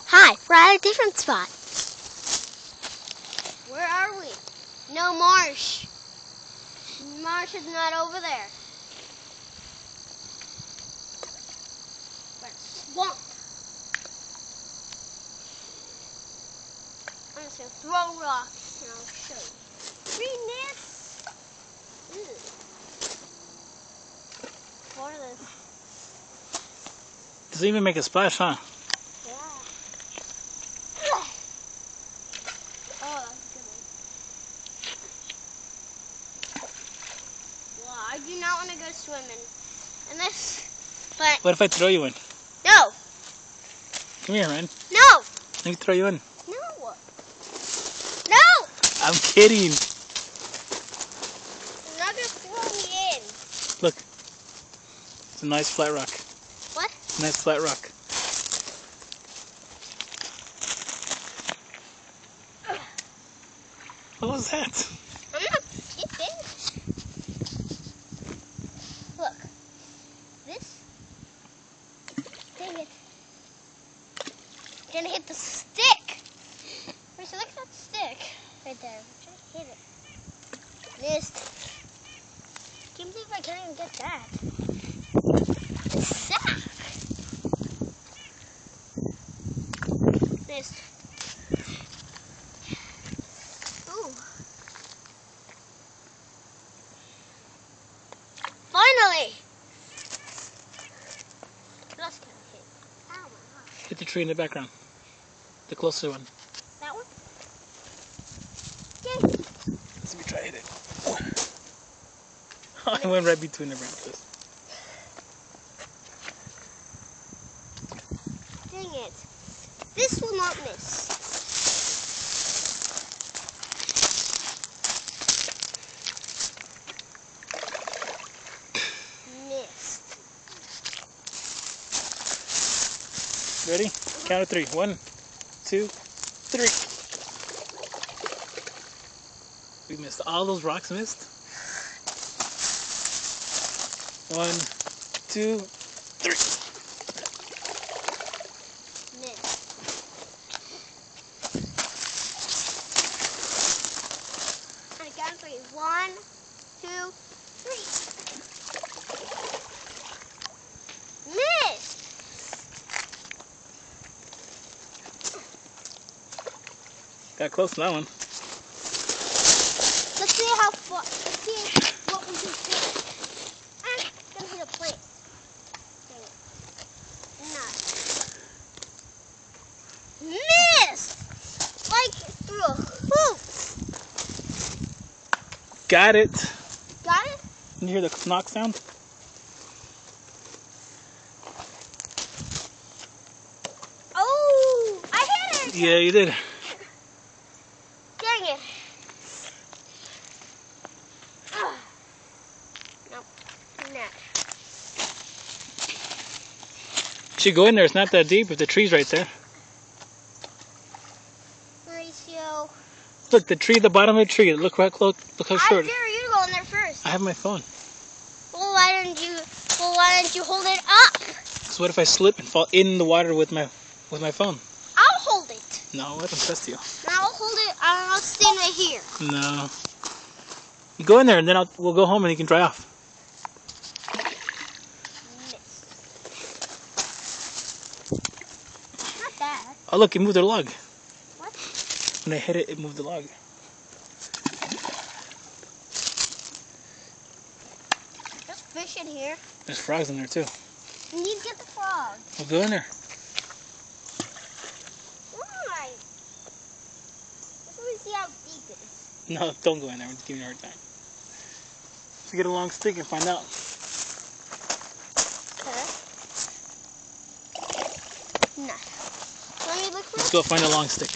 Hi, we're at a different spot. Where are we? No marsh. Marsh is not over there. But swamp. I'm just gonna throw rocks and I'll show you. Greenness. What are those? Doesn't even make a splash, huh? Yeah. Oh, that's a good one. Well, I do not want to go swimming in this, but What if I throw you in? no, Come here, man. no, Let me throw you in. no, no. I'm kidding. You're not gonna throw me in. Look. It's a nice flat rock. What? Nice flat rock. What was that? I'm not skipping. Look. This. Dang it. Gonna hit the stick. Wait, so look at that stick right there. I'm trying to hit it. Missed. Can't believe I can't even get that. It's sack. Missed. Ooh. Finally. What else can I hit? Oh my gosh. Hit the tree in the background. The closer one. That one? Yay. Let me try to hit it. I went right between the branches. Dang it. This will not miss. Missed. Ready? Count of three. 1, 2, 3. We missed. All those rocks missed. 1, 2, 3. Missed. And I count for you. 1, 2, 3. Missed. Got close to that one. Let's see how far. Let's see what we can hit. I'm gonna hit a plant. Dang it. No. Missed. Like through a hoop. Got it. Got it? Can you hear the knock sound? Oh, I hit it. Yeah, you did. Dang it. Nope. Nah. Should go in there. It's not that deep if the tree's right there. Mauricio. Look, the tree at the bottom of the tree. Look right close. Look how I short. dare you to go in there first. I have my phone. Well, why didn't you hold it up? So what if I slip and fall in the water with my phone? I'll hold it. No, I don't trust you. And I'll hold it. I'll stand right here. No. You go in there and then we'll go home and you can dry off. Missed. Not bad. Oh look, it moved the log. What? When I hit it, it moved the log. There's fish in here. There's frogs in there too. You need to get the frog. We'll go in there. Why? Let's really see how deep it is. No, don't go in there. I'm just giving you a hard time. Let's get a long stick and find out. Okay. No. Let me look for Let's go find a long stick.